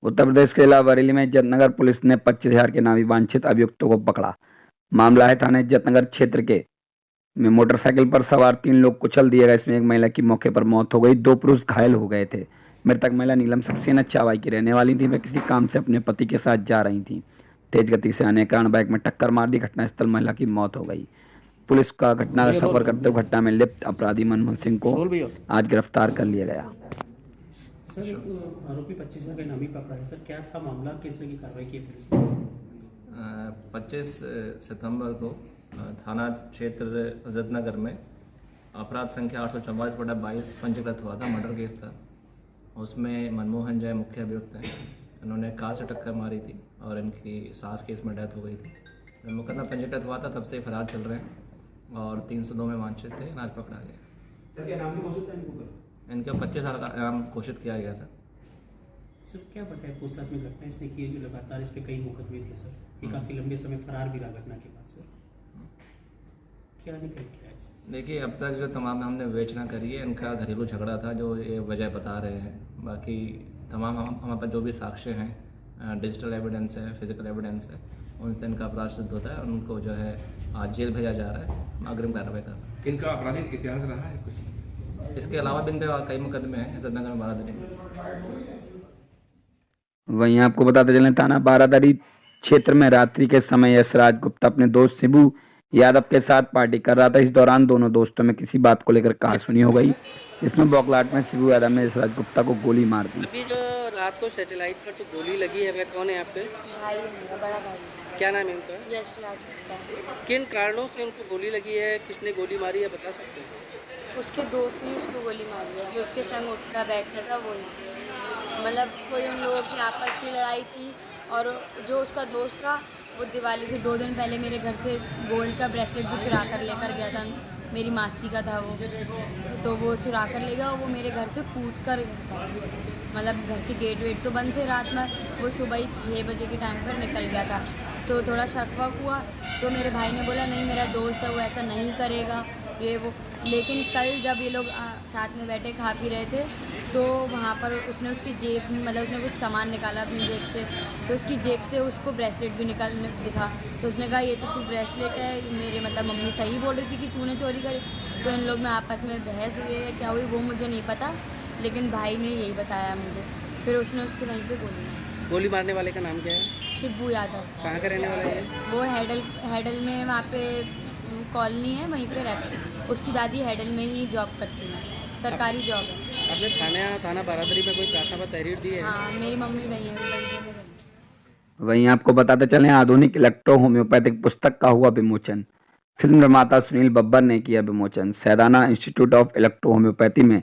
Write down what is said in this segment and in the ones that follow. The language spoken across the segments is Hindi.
उत्तर प्रदेश के जिला बरेली में इज्जतनगर पुलिस ने 25,000 के नामी वांछित अभियुक्तों को पकड़ा। मामला है थाना इज्जतनगर क्षेत्र के में मोटरसाइकिल पर सवार 3 लोग कुचल दिए गए। इसमें एक महिला की मौके पर मौत हो गई, 2 पुरुष घायल हो गए थे। मृतक महिला नीलम सक्सेना चावाई की रहने वाली थी। वे किसी काम से अपने पति के साथ जा रही थी। तेज गति से आने के कारण बाइक में टक्कर मार दी। घटनास्थल महिला की मौत हो गई। पुलिस का घटना का सफर करते हुए घटना में लिप्त अपराधी मनमोहन सिंह को आज गिरफ्तार कर लिया गया। सर, आरोपी 25,000 का इनामी पकड़ा है। सर, क्या था मामला, किस तरह की कार्रवाई की पुलिस ने? 25 सितंबर को थाना क्षेत्र इज्जतनगर में अपराध संख्या 844/22 पंजीकृत हुआ था। मर्डर केस था। उसमें मनमोहन जय मुख्य अभियुक्त हैं। इन्होंने कार से टक्कर मारी थी और इनकी सास केस में डेथ हो गई थी। जब मुकदमा पंजीकृत हुआ था तब से फरार चल रहे हैं और 302 में वांछित थे। आज पकड़ा गया। सर, क्या नाम भी घोषित था इनका 25,000 का इनाम घोषित किया गया था। सर, क्या बताया पूछताछ में घटना इसने की है जो लगातार इस पे कई मुकदमे थे सर, ये काफ़ी लंबे समय फरार भी रहा घटना के बाद। सर, क्या निकल के आया? देखिए, अब तक जो तमाम हमने विवेचना करी है, इनका घरेलू झगड़ा था जो ये वजह बता रहे हैं। बाकी तमाम हमारे पास जो भी साक्ष्य हैं, डिजिटल एविडेंस है, फिजिकल एविडेंस है, उनसे इनका अपराध सिद्ध होता है। उनको जो है आज जेल भेजा जा रहा है। अग्रिम कार्रवाई कर रहा है। इनका आपराधिक इतिहास रहा है कुछ? इसके अलावा भी इन पे कई मुकदमे हैं इज्जतनगर में बारादरी में। वहीं आपको बताते चलें थाना बारादरी क्षेत्र में रात्रि के समय यशराज गुप्ता अपने दोस्त शिबू यादव के साथ पार्टी कर रहा था। इस दौरान दोनों दोस्तों में किसी बात को लेकर कहासुनी हो गई। इसमें बौखलाहट में शिबू यादव ने यशराज गुप्ता को गोली मार दी। अभी जो रात को सैटेलाइट पर जो गोली लगी है वह कौन है यहाँ पे? भाई है मेरा, बड़ा भाई है। क्या नाम है उनका? यशराज गुप्ता। किन कारणों से उनको गोली लगी है, किसने गोली मारी है, बता सकते हैं? उसके दोस्त ने उसको गोली मारी है, जो उसके संग उठता बैठता था वही। मतलब कोई उन लोगों की आपस की लड़ाई थी और जो उसका दोस्त था वो दिवाली से 2 दिन पहले मेरे घर से गोल्ड का ब्रेसलेट भी चुरा कर लेकर गया था। मेरी मासी का था वो, तो वो चुरा कर ले गया और वो मेरे घर से कूद कर गया था। मतलब घर के गेट वेट तो बंद थे रात में, वो सुबह ही 6 बजे के टाइम पर निकल गया था। तो थोड़ा शक वक हुआ तो मेरे भाई ने बोला नहीं मेरा दोस्त है, वो ऐसा नहीं करेगा ये वो। लेकिन कल जब ये लोग साथ में बैठे खा पी रहे थे तो वहाँ पर उसने उसकी जेब में मतलब उसने कुछ सामान निकाला अपनी जेब से, तो उसकी जेब से उसको ब्रेसलेट भी दिखा। तो उसने कहा ये तो तू ब्रेसलेट है, मेरे मतलब मम्मी सही बोल रही थी कि तूने चोरी करी। तो इन लोग में आपस में बहस हुई है, क्या हुई वो मुझे नहीं पता, लेकिन भाई ने यही बताया मुझे। फिर उसने उसके वहीं पर गोली मारी। गोली मारने वाले का नाम क्या है? शिबू यादव। कहाँ का रहने वाला है? वो हेडल में वहाँ पे कॉलोनी है, वहीं पे रहती है। उसकी दादी हेडल में ही जॉब करती है, सरकारी जॉब है। आपने थाना बारादरी में कोई प्रार्थना पर तहरीर दी है? हाँ, मेरी मम्मी गई है। वहीं आपको बताते चलें आधुनिक इलेक्ट्रो होम्योपैथिक पुस्तक का हुआ विमोचन। फिल्म निर्माता सुनील बब्बर ने किया विमोचन। सैदाना इंस्टीट्यूट ऑफ इलेक्ट्रो होम्योपैथी में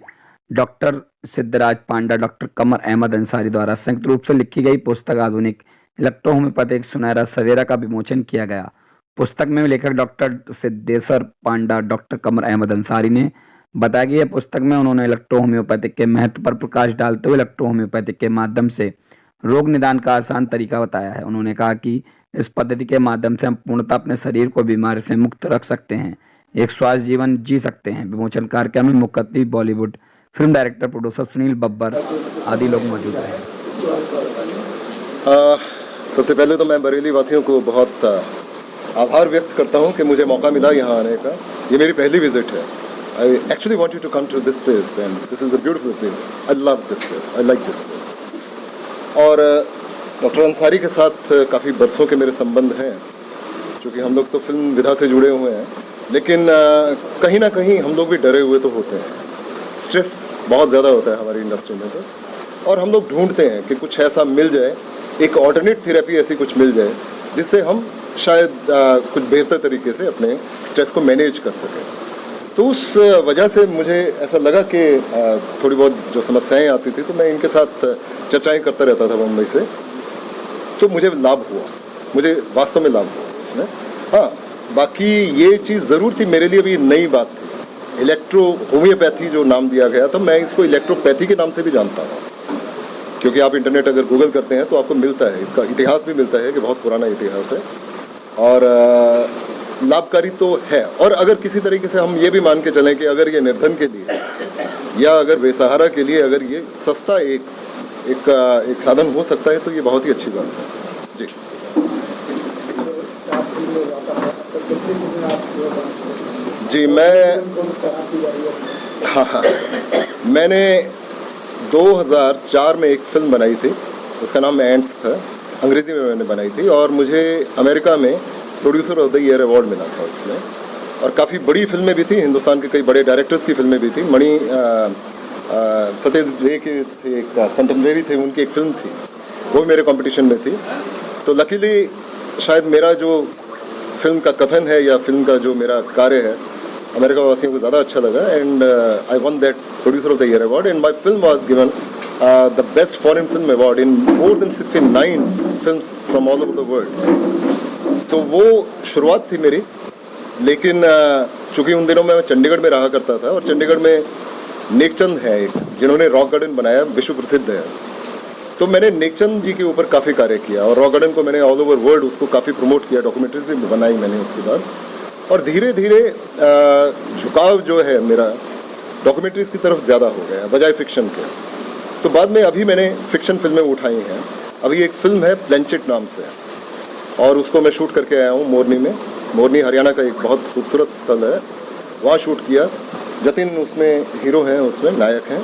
डॉक्टर सिद्धराज पांडा, डॉक्टर कमर अहमद अंसारी द्वारा संयुक्त रूप से लिखी गई पुस्तक आधुनिक इलेक्ट्रो होम्योपैथिक सुनहरा सवेरा का विमोचन किया गया। पुस्तक में लेखक डॉक्टर सिद्धेश्वर पांडा, डॉक्टर कमर अहमद अंसारी ने बताया कि यह पुस्तक में उन्होंने इलेक्ट्रो होम्योपैथिक के महत्व पर प्रकाश डालते हुए इलेक्ट्रो होम्योपैथिक के माध्यम से रोग निदान का आसान तरीका बताया है। उन्होंने कहा कि इस पद्धति के माध्यम से हम पूर्णतः अपने शरीर को बीमारी से मुक्त रख सकते हैं, एक स्वस्थ जीवन जी सकते हैं। विमोचन कार्यक्रम में मुख्य अतिथि Bollywood film director producer Sunil Babbar आदि लोग मौजूद रहे। सबसे पहले तो मैं बरेली वासियों को बहुत आभार व्यक्त करता हूं कि मुझे मौका मिला यहाँ आने का। ये मेरी पहली विजिट है। I actually want you to come to this place and this is a beautiful place. I love this place, I like this place. और डॉक्टर अंसारी के साथ काफ़ी बरसों के मेरे संबंध हैं, क्योंकि हम लोग तो फिल्म विधा से जुड़े हुए हैं, लेकिन कहीं ना कहीं हम लोग भी डरे हुए तो होते हैं। स्ट्रेस बहुत ज़्यादा होता है हमारी इंडस्ट्री में तो, और हम लोग ढूंढते हैं कि कुछ ऐसा मिल जाए, एक ऑल्टरनेट थेरेपी ऐसी कुछ मिल जाए जिससे हम शायद कुछ बेहतर तरीके से अपने स्ट्रेस को मैनेज कर सकें। तो उस वजह से मुझे ऐसा लगा कि थोड़ी बहुत जो समस्याएं आती थी तो मैं इनके साथ चर्चाएं करता रहता था मुंबई से, तो मुझे लाभ हुआ, मुझे वास्तव में लाभ हुआ इसमें। हाँ, बाकी ये चीज़ ज़रूर थी, मेरे लिए भी नई बात थी। इलेक्ट्रो होम्योपैथी जो नाम दिया गया था, मैं इसको इलेक्ट्रोपैथी के नाम से भी जानता हूँ, क्योंकि आप इंटरनेट अगर गूगल करते हैं तो आपको मिलता है, इसका इतिहास भी मिलता है कि बहुत पुराना इतिहास है और लाभकारी तो है। और अगर किसी तरीके से हम ये भी मान के चलें कि अगर ये निर्धन के लिए या अगर बेसहारा के लिए अगर ये सस्ता एक एक साधन हो सकता है तो ये बहुत ही अच्छी बात है जी। जी हाँ, मैंने 2004 में एक फ़िल्म बनाई थी, उसका नाम एंड्स था, अंग्रेज़ी में मैंने बनाई थी और मुझे अमेरिका में producer of the year award मिला था उसमें। और काफ़ी बड़ी फिल्में भी थी, हिंदुस्तान के कई बड़े डायरेक्टर्स की फिल्में भी थी। सत्यजित रे के थे, एक कंटेम्प्रेरी थे, उनकी एक फ़िल्म थी, वो मेरे कंपटीशन में थी। तो लकीली शायद मेरा जो फिल्म का कथन है या फिल्म का जो मेरा कार्य है अमेरिका वासियों को ज़्यादा अच्छा लगा and I one that producer of the year award and my film was given the best foreign film award in more than 69 films from all over the world. तो वो शुरुआत थी मेरी, लेकिन चूँकि उन दिनों में मैं चंडीगढ़ में रहा करता था और चंडीगढ़ में नेकचंद है एक, जिन्होंने रॉक गार्डन बनाया, विश्व प्रसिद्ध है। तो मैंने नेकचंद जी के ऊपर काफ़ी कार्य किया और रॉक गार्डन को मैंने ऑल ओवर वर्ल्ड उसको काफ़ी प्रमोट किया, डॉक्यूमेंट्रीज भी बनाई मैंने उसके बाद। और धीरे धीरे झुकाव जो है मेरा डॉक्यूमेंट्रीज की तरफ ज़्यादा हो गया बजाय फिक्शन के। तो बाद में अभी मैंने फिक्शन फिल्में उठाई हैं। अभी एक फ़िल्म है प्लेंचेट नाम से और उसको मैं शूट करके आया हूँ मोरनी में। मोरनी हरियाणा का एक बहुत खूबसूरत स्थल है, वहाँ शूट किया। जतिन उसमें हीरो हैं, उसमें नायक हैं।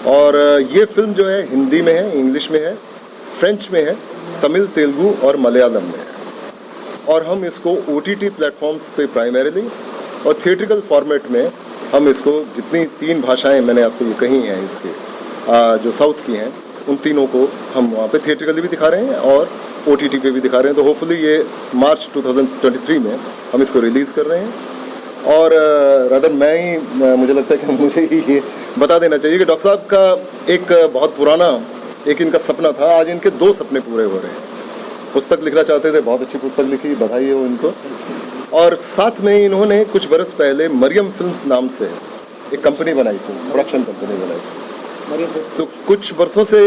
और ये फिल्म जो है हिंदी में है, इंग्लिश में है, फ्रेंच में है, तमिल, तेलुगु और मलयालम में है। और हम इसको OTT प्लेटफॉर्म्स पे प्राइमरीली और थिएट्रिकल फॉर्मेट में हम इसको जितनी 3 भाषाएं मैंने आपसे ये कही हैं इसके जो साउथ की हैं, उन तीनों को हम वहाँ पे थिएट्रिकली भी दिखा रहे हैं और OTT पे भी दिखा रहे हैं। तो होपफुली ये मार्च 2023 में हम इसको रिलीज़ कर रहे हैं। और रादर मैं ही मुझे लगता है कि मुझे ही ये बता देना चाहिए कि डॉक्टर साहब का एक बहुत पुराना एक इनका सपना था, आज इनके 2 सपने पूरे हो रहे हैं। पुस्तक लिखना चाहते थे, बहुत अच्छी पुस्तक लिखी, बधाई हो इनको। और साथ में इन्होंने कुछ बरस पहले मरियम फिल्म्स नाम से एक कंपनी बनाई थी, प्रोडक्शन कंपनी बनाई थी। तो कुछ वर्षों से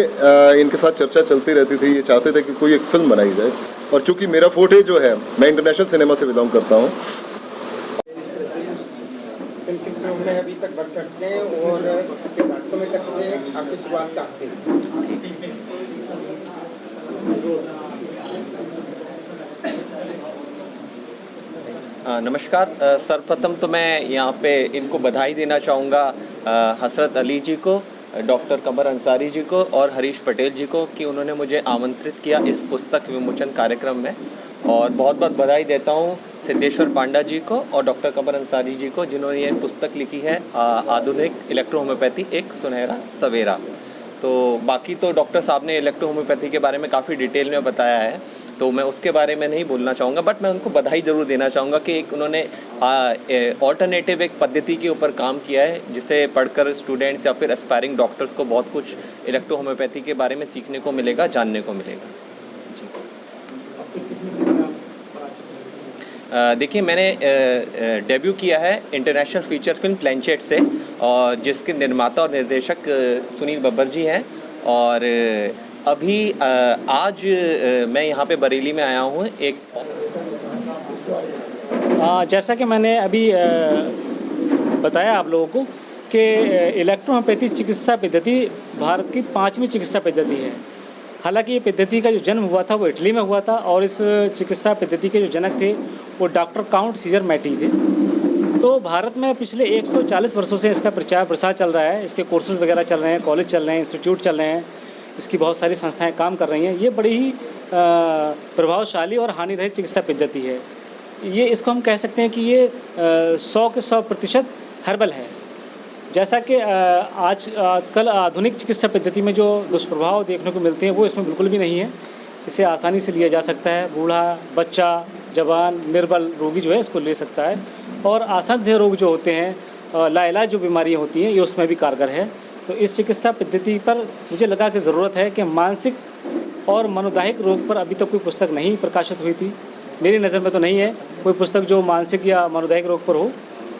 इनके साथ चर्चा चलती रहती थी, ये चाहते थे कि कोई एक फिल्म बनाई जाए। और चूँकि मेरा फोटे जो है, मैं इंटरनेशनल सिनेमा से बिलोंग करता हूँ। अभी तक वर्क करते हैं और नाटकों में करते हैं, आपकी शुरुआत करते हैं। नमस्कार। सर्वप्रथम तो मैं यहाँ पे इनको बधाई देना चाहूँगा हसरत अली जी को, डॉक्टर कमर अंसारी जी को और हरीश पटेल जी को कि उन्होंने मुझे आमंत्रित किया इस पुस्तक विमोचन कार्यक्रम में। और बहुत बहुत बधाई देता हूँ सिद्धेश्वर पांडा जी को और डॉक्टर कमर अंसारी जी को, जिन्होंने ये पुस्तक लिखी है आधुनिक इलेक्ट्रो होम्योपैथी एक सुनहरा सवेरा। तो बाकी तो डॉक्टर साहब ने इलेक्ट्रो होम्योपैथी के बारे में काफ़ी डिटेल में बताया है, तो मैं उसके बारे में नहीं बोलना चाहूँगा, बट मैं उनको बधाई ज़रूर देना चाहूँगा कि एक उन्होंने ऑल्टरनेटिव एक पद्धति के ऊपर काम किया है, जिसे पढ़कर स्टूडेंट्स या फिर एस्पायरिंग डॉक्टर्स को बहुत कुछ इलेक्ट्रो होम्योपैथी के बारे में सीखने को मिलेगा, जानने को मिलेगा। जी देखिए, मैंने डेब्यू किया है इंटरनेशनल फीचर फिल्म प्लेंचेट से, और जिसके निर्माता और निर्देशक सुनील बब्बर जी हैं। और अभी आज मैं यहाँ पे बरेली में आया हूँ। एक जैसा कि मैंने अभी बताया आप लोगों को कि इलेक्ट्रोहोम्योपैथी चिकित्सा पद्धति भारत की 5वीं चिकित्सा पद्धति है। हालांकि ये पद्धति का जो जन्म हुआ था वो इटली में हुआ था, और इस चिकित्सा पद्धति के जो जनक थे वो डॉक्टर काउंट सीजर मैटी थे। तो भारत में पिछले 140 वर्षों से इसका प्रचार प्रसार चल रहा है, इसके कोर्सेज वगैरह चल रहे हैं, कॉलेज चल रहे हैं, इंस्टीट्यूट चल रहे हैं, इसकी बहुत सारी संस्थाएं काम कर रही हैं। ये बड़ी ही प्रभावशाली और हानिरहित चिकित्सा पद्धति है। ये इसको हम कह सकते हैं कि ये 100 के 100% हर्बल है। जैसा कि आजकल आधुनिक चिकित्सा पद्धति में जो दुष्प्रभाव देखने को मिलते हैं वो इसमें बिल्कुल भी नहीं है। इसे आसानी से लिया जा सकता है, बूढ़ा, बच्चा, जवान, निर्बल रोगी जो है इसको ले सकता है। और असंख्य रोग जो होते हैं, लाइलाज जो बीमारियां होती हैं, ये उसमें भी कारगर है। तो इस चिकित्सा पद्धति पर मुझे लगा कि ज़रूरत है कि मानसिक और मनोदायिक रोग पर अभी तक कोई पुस्तक नहीं प्रकाशित हुई थी, मेरी नज़र में तो नहीं है कोई पुस्तक जो मानसिक या मनोदायिक रोग पर हो।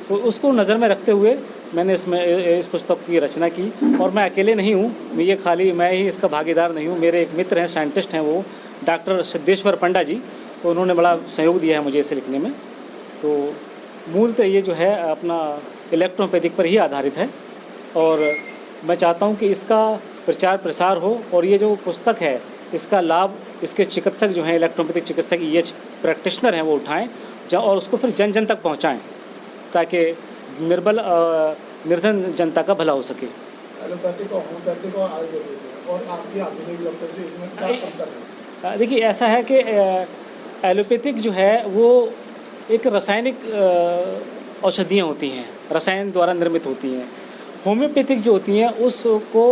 तो उसको नज़र में रखते हुए मैंने इस पुस्तक की रचना की। और मैं अकेले नहीं हूँ, मैं ही इसका भागीदार नहीं हूँ। मेरे एक मित्र हैं, साइंटिस्ट हैं, वो डॉक्टर सिद्धेश्वर पांडा जी, तो उन्होंने बड़ा सहयोग दिया है मुझे इसे लिखने में। तो मूलतः ये जो है अपना इलेक्ट्रोपैथिक पर ही आधारित है। और मैं चाहता हूं कि इसका प्रचार प्रसार हो और ये जो पुस्तक है इसका लाभ इसके चिकित्सक जो हैं इलेक्ट्रोपैथिक चिकित्सक EH प्रैक्टिशनर हैं वो उठाएं और उसको फिर जन जन तक पहुंचाएं ताकि निर्धन जनता का भला हो सके। एलोपैथिक और होम्योपैथिक और आयुर्वेदिक और आपकी आधुनिक डॉक्टर से इसमें क्या अंतर है? देखिए ऐसा है कि एलोपैथिक जो है वो एक रासायनिक औषधियाँ होती हैं, रसायन द्वारा निर्मित होती हैं। होम्योपैथिक जो होती हैं उसको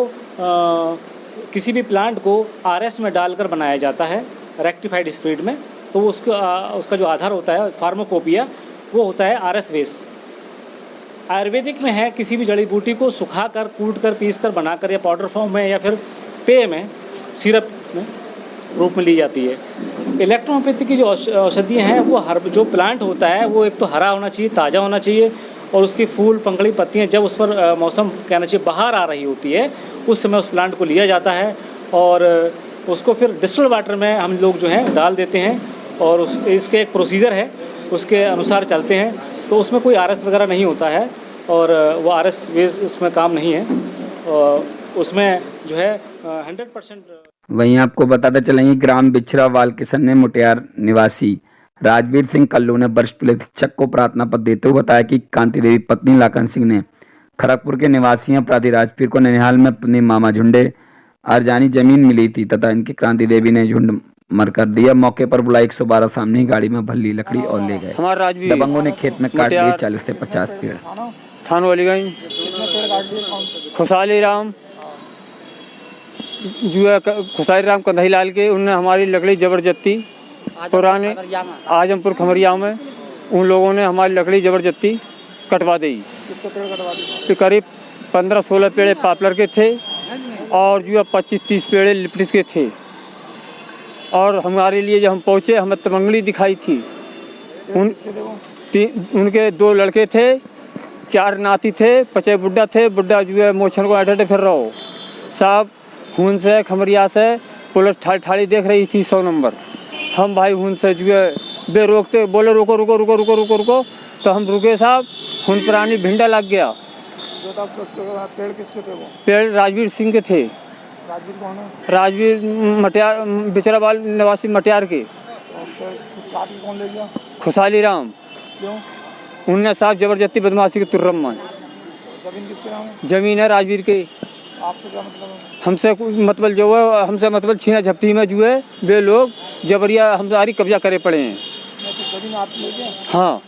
किसी भी प्लांट को RS में डालकर बनाया जाता है, रेक्टिफाइड स्पीड में, तो वो उसका जो आधार होता है फार्माकोपिया वो होता है RS बेस। आयुर्वेदिक में है किसी भी जड़ी बूटी को सुखाकर कूटकर पीसकर बनाकर या पाउडर फॉर्म में या फिर पेय में सिरप में रूप में ली जाती है। इलेक्ट्रोपैथिक की जो औषधियाँ हैं वो जो प्लांट होता है वो एक तो हरा होना चाहिए, ताज़ा होना चाहिए और उसकी फूल पंखड़ी पत्तियाँ जब उस पर मौसम कहना चाहिए बाहर आ रही होती है उस समय उस प्लांट को लिया जाता है और उसको फिर डिस्टिल्ड वाटर में हम लोग जो है डाल देते हैं और इसके एक प्रोसीजर है उसके अनुसार चलते हैं, तो उसमें कोई RS वगैरह नहीं होता है और वो RS बेस उसमें काम नहीं है और उसमें जो है 100%। वहीं आपको बताते चलेंगे ग्राम बिछरा वाल किशन ने मुटियार निवासी राजवीर सिंह कल्लू ने वरिष्ठ पुलिस अधीक्षक को प्रार्थना पत्र देते हुए बताया कि कांति देवी पत्नी लाखन सिंह ने खड़गपुर के निवासी अपराधी राजवीर को ननिहाल में अपने मामा झुंडे अर्जानी जमीन मिली थी तथा इनकी क्रांति देवी ने झुंड मर कर दिया। मौके पर बुलाई 112 सामने ही गाड़ी में भल्ली लकड़ी और ले गए। दबंगों ने खेत में काट लिए 40 से 50 पेड़। थाना वालीगंज खुशहाली राम जो है खुशहाली राम कंधाई लाल के उनने हमारी लकड़ी जबरदस्ती पुराने आजमपुर खमरिया में उन लोगों ने हमारी लकड़ी जबरदस्ती कटवा दी। करीब 15-16 पेड़ पॉपुलर के थे और जो है 25-30 पेड़ लिप्टिस के थे और हमारे लिए जब हम पहुँचे हमें तमंगली दिखाई थी। उनके 2 लड़के थे, 4 नाती थे, 5 बुड्ढा थे। बुड्ढा जो है मोछन को अड्डे फिर रहा हो साहब खून से खमरिया से पुलिस ठाड़ी देख रही थी 100 नंबर। हम भाई खून से जो है बे रोकते बोले रोको रोको रोको रोको रोको रोको तो हम रुके साहब। खून प्राणी भिंडा लग गया। पेड़ किसके थे वो? पेड़ राजवीर सिंह के थे। राजवीर कौन है? राजवीर मटियार बिचरावाल निवासी मटियार के। कौन ले गया? खुशहाली राम। क्यों? उनने साहब जबरदस्ती बदमाशी के तुर्रम में। जमीन किसके नाम है? जमीन है राजवीर के। आपसे क्या मतलब है? हमसे मतलब जो है हमसे मतलब छीना झपटी में जो है वे लोग जबरिया हमारी कब्जा करे पड़े हैं। जमीन आप ले गए? हाँ।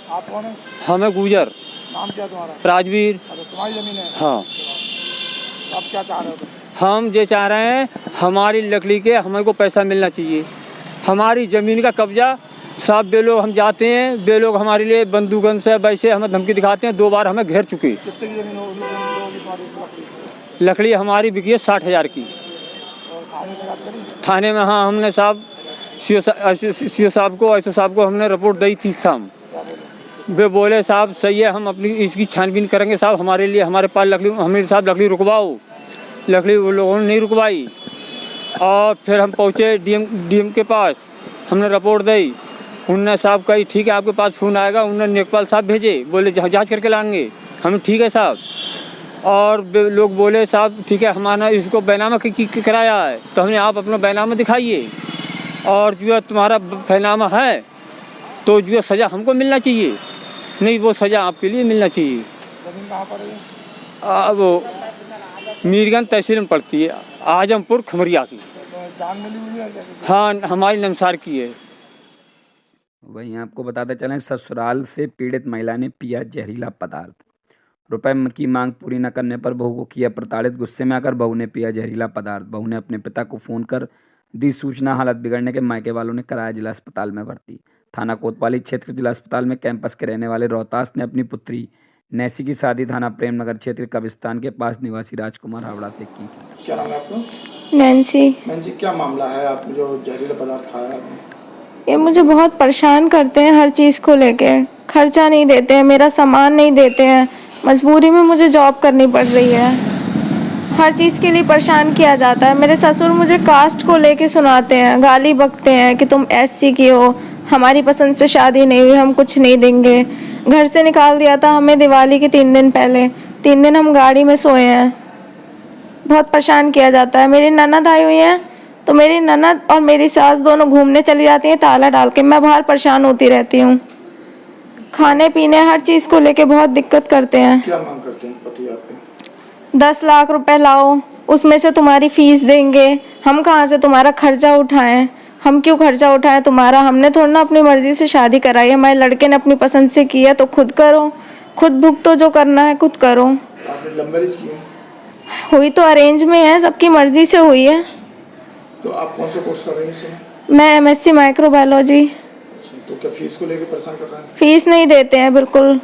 आप कौन है? हमें गुजर। नाम क्या तुम्हारा? राजवीर। तुम्हारी जमीन है? हाँ। आप क्या चाह रहे हो? हम ये चाह रहे हैं हमारी लकड़ी के हमें को पैसा मिलना चाहिए। हमारी ज़मीन का कब्जा साहब बे लोग हम जाते हैं बे लोग हमारे लिए बंदूकन से वैसे हमें धमकी दिखाते हैं। 2 बार हमें घेर चुके। कितने की जमीन होगी? लकड़ी हमारी बिकी है 60,000 की। थाने से बात करी? थाने में हाँ हमने साहब सीओ साहब को ऐसे साहब को हमने रिपोर्ट दी थी शाम। वे बोले साहब सही है हम अपनी इसकी छानबीन करेंगे साहब हमारे लिए हमारे पास लकड़ी हमें साहब लकड़ी रुकवाओ। लकड़ी वो लोगों ने नहीं रुकवाई और फिर हम पहुँचे डीएम के पास। हमने रिपोर्ट दी। उनने साहब कही ठीक है आपके पास फ़ोन आएगा। उन्होंने नेकपाल साहब भेजे बोले जांच करके लाएंगे। हम ठीक है साहब। और लोग बोले साहब ठीक है हमारा इसको बैनामा कराया है तो हमने आप अपना बैनामा दिखाइए और जो है तुम्हारा बैनामा है तो जो है सज़ा हमको मिलना चाहिए। नहीं वो सज़ा आपके लिए मिलना चाहिए। जमीन कहाँ पर है? वो मीरगंज तहसील में पड़ती है आजमपुर खमरिया की। जान मिली हुई है? हाँ हमारी नमसार की है। वहीं आपको बताते चलें ससुराल से पीड़ित महिला ने पिया जहरीला पदार्थ। रुपए की मांग पूरी न करने पर बहू को किया प्रताड़ित। गुस्से में आकर बहू ने पिया जहरीला पदार्थ। बहू ने अपने पिता को फ़ोन कर दी सूचना। हालत बिगड़ने के मायके वालों ने कराया जिला अस्पताल में भर्ती। थाना कोतवाली क्षेत्र जिला अस्पताल में कैंपस के रहने वाले रोहतास ने अपनी पुत्री नैसी की शादी थाना प्रेमनगर क्षेत्र कब्रिस्तान के पास निवासी राजकुमार हावड़ा से की। क्या नाम है आपका? नैन्सी। नैन्सी क्या मामला है? आप जो जहरीला पदार्थ खाया आपने? ये मुझे बहुत परेशान करते हैं हर चीज़ को लेके। खर्चा नहीं देते हैं, मेरा सामान नहीं देते हैं। मजबूरी में मुझे जॉब करनी पड़ रही है। हर चीज़ के लिए परेशान किया जाता है। मेरे ससुर मुझे कास्ट को लेके सुनाते हैं, गाली बकते हैं कि तुम SC की हो, हमारी पसंद से शादी नहीं हुई, हम कुछ नहीं देंगे। घर से निकाल दिया था हमें दिवाली के 3 दिन पहले। 3 दिन हम गाड़ी में सोए हैं। बहुत परेशान किया जाता है। मेरी ननद आई हुई है तो मेरी ननद और मेरी सास दोनों घूमने चली जाती हैं ताला डाल के। मैं बाहर परेशान होती रहती हूँ। खाने पीने हर चीज़ को लेके बहुत दिक्कत करते हैं। क्या मांग करते हैं पति आपके? 10 लाख रुपए लाओ, उसमें से तुम्हारी फीस देंगे। हम कहाँ से तुम्हारा खर्चा उठाएं? हम क्यों खर्चा उठाएं तुम्हारा? हमने थोड़ा ना अपनी मर्जी से शादी कराई है। हमारे लड़के ने अपनी पसंद से की है तो खुद करो, खुद भुगतो, जो करना है खुद करो। आपने लव मैरिज की है? हुई तो अरेंज में है, सबकी मर्जी से हुई है। तो आप कौन सा कोर्स कर रही हैं इसमें? मैं MSc माइक्रोबायोलॉजी। तो क्या फीस को लेकर परेशान कर रहे हैं? फीस नहीं देते हैं बिल्कुल।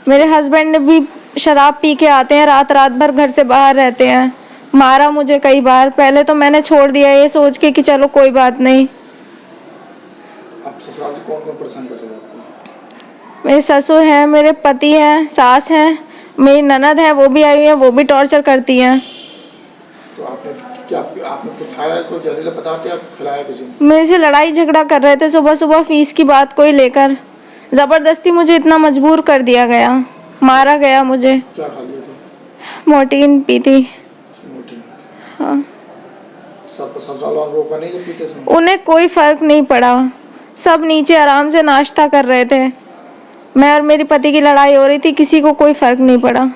मेरे हस्बैंड भी शराब पी के आते हैं, रात रात भर घर से बाहर रहते हैं। मारा मुझे कई बार। पहले तो मैंने छोड़ दिया ये सोच के कि चलो कोई बात नहीं। आप ससुराल से कौन कौन परेशान कर रहे हैं आपको? मेरे ससुर हैं, मेरे पति हैं, सास हैं, मेरी ननद है, वो भी आई हुई है, वो भी टॉर्चर करती हैं। तो आपने क्या आपने कुछ खाया, कोई जहरीला पदार्थ या खिलाया किसी ने? मेरे से लड़ाई झगड़ा कर रहे थे सुबह सुबह फीस की बात को ही लेकर। ज़बरदस्ती मुझे इतना मजबूर कर दिया गया, मारा गया मुझे। क्या खा लिया था? मोर्टीन पी थी। मोर्टीन। हाँ। ससुराल वालों रोका नहीं जब पीते समय? उन्हें कोई फर्क नहीं पड़ा। सब नीचे आराम से नाश्ता कर रहे थे। मैं और मेरे पति की लड़ाई हो रही थी, किसी को कोई फर्क नहीं पड़ा।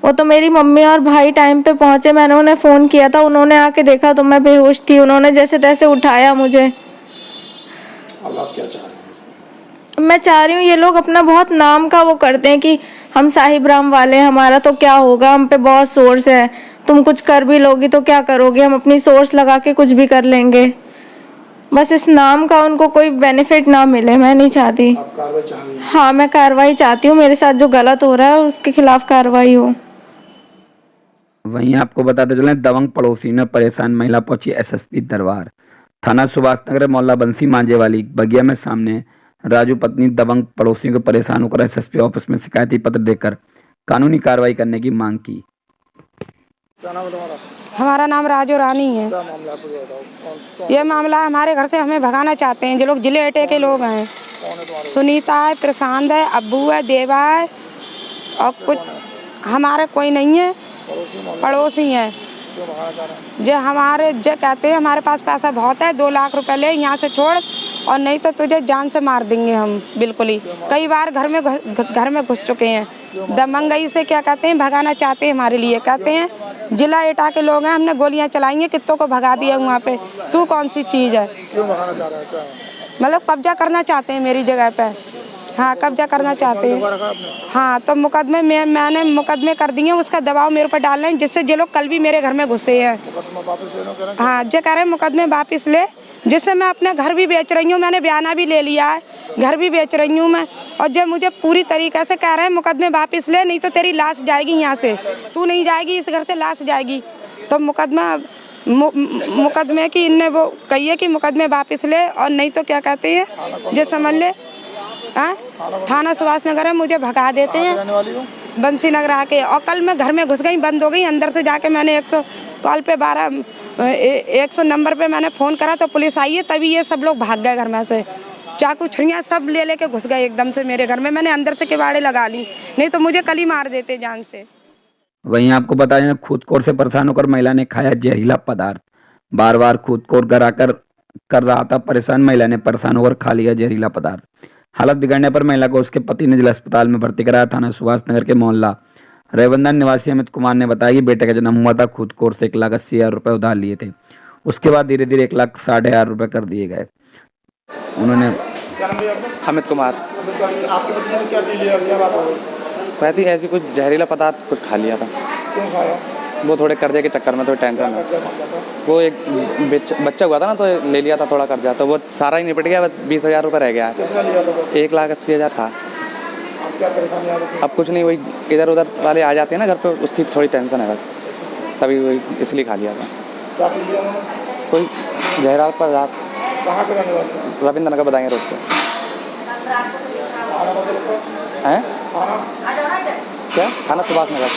वो तो मेरी मम्मी और भाई टाइम पे पहुंचे। मैंने उन्हें फ़ोन किया था, उन्होंने आके देखा तो मैं बेहोश थी। उन्होंने जैसे तैसे उठाया मुझे। अब आप क्या चाह रहे हैं? मैं चाह रही हूँ ये लोग अपना बहुत नाम का वो करते हैं कि हम साहिब राम वाले, हमारा तो क्या होगा, हम पे बहुत सोर्स है, तुम कुछ कर भी लोगी तो क्या करोगे, हम अपनी सोर्स लगा के कुछ भी कर लेंगे। बस इस नाम का उनको कोई बेनिफिट ना मिले, मैं नहीं चाहती। आप कार्रवाई चाह रही हैं? हाँ, मैं कार्रवाई चाहती हूँ। मेरे साथ जो गलत हो रहा है उसके खिलाफ कार्रवाई हो। वहीं आपको बताते चलें, दबंग पड़ोसी ने परेशान महिला पहुंची SSP दरबार। थाना सुभाष नगर मोहल्ला बंसी मांझेवाली बगिया में सामने राजू पत्नी दबंग पड़ोसियों को परेशान होकर SSP ऑफिस में शिकायती पत्र देकर कानूनी कार्रवाई करने की मांग की। क्या नाम है तुम्हारा? हमारा नाम राजू रानी है। क्या मामला आपको बताओ? ये मामला हमारे घर से हमें भगाना चाहते हैं जो लोग जिले एटे के लोग हैं। कौन है तुम्हारे? सुनीता है, प्रशांत है, अब्बू है, देवा है और कुछ हमारे कोई नहीं है, पड़ोसी हैं। क्यों भगाना चाह रहे हैं? जो हमारे जो कहते हैं हमारे पास पैसा बहुत है, 2 लाख रुपए ले यहाँ से छोड़ और नहीं तो तुझे जान से मार देंगे हम। बिल्कुल ही कई बार घर में घुस चुके हैं। दबंगई से क्या कहते हैं भगाना चाहते हैं हमारे लिए। कहते हैं जिला एटा के लोग हैं, हमने गोलियां चलाएंगे, कितों को भगा दिया वहाँ पे। तू कौन सी चीज़ है? क्यों भगाना चाह रहे हैं? क्या मतलब कब्जा करना चाहते हैं मेरी जगह पे। हाँ, कब्जा करना चाहते हैं। हाँ, तो मुकदमे मैंने मुकदमे कर दिए, उसका दबाव मेरे ऊपर डाल रहे हैं, जिससे जो लोग कल भी मेरे घर में घुसे हैं। हाँ, जो कह रहे हैं मुकदमे वापस ले, जिससे मैं अपने घर भी बेच रही हूँ। मैंने बयाना भी ले लिया है, घर भी बेच रही हूँ मैं। और जब मुझे पूरी तरीके से कह रहे हैं मुकदमे वापस ले, नहीं तो तेरी लाश जाएगी यहाँ से, तू नहीं जाएगी, इस घर से लाश जाएगी। तो मुकदमे की इनने वो कही है कि मुकदमे वापस ले और नहीं तो क्या कहते हैं जो समझ ले। हाँ, थाना सुभाष नगर है, मुझे भगा देते हैं बंसी नगर आके। और कल मैं घर में घुस गई, बंद हो गई। अंदर से जाके मैंने 100 कॉल पे 100 नंबर पे मैंने फ़ोन करा तो पुलिस आई है, तभी ये सब लोग भाग गए घर में से। चाकू छुरियाँ सब ले लेके घुस गए एकदम से मेरे घर में। मैंने अंदर से किवाड़े लगा ली, नहीं तो मुझे कल ही मार देते जान से। वहीं आपको बताया, खुदकोर से परेशान होकर महिला ने खाया जहरीला पदार्थ। बार बार खुदकोर कर रहा था परेशान। महिला ने परेशान होकर खा लिया जहरीला पदार्थ। हालत बिगड़ने पर महिला को उसके पति ने जिला अस्पताल में भर्ती कराया। थाना सुभाष नगर के मोहल्ला रेवंदन निवासी अमित कुमार ने बताया कि बेटे का जन्म हुआ था। खुदकोर से 1,80,000 रुपये उधार लिए थे। उसके बाद धीरे धीरे 1,60,000 रुपये कर दिए गए। उन्होंने अमित कुमार आपके पति ने क्या पी लिया? क्या बात हो गई? कहती ऐसी कुछ जहरीला पदार्थ कुछ खा लिया था। क्यों खाया? वो थोड़े कर्जे के चक्कर में, थोड़ी टेंशन में। वो एक बच्चा हुआ था ना, तो ले लिया था थोड़ा कर्जा, तो वो सारा ही निपट गया। 20,000 रुपये रह गया है। कितना लिया था? 1,80,000 था। अब क्या परेशानी आ रही? अब कुछ नहीं, वही इधर उधर वाले आ जाते हैं ना घर पे, उसकी थोड़ी टेंशन है बस, तभी वही इसलिए खा लिया था। क्या पी लिया उन्होंने? कोई जहरीला पदार्थ। कहाँ के रहने वाले? रविंद्र नगर बताएंगे रोड पे खाना मतलब हैं। खाना क्या? थाना सुभाष नगर।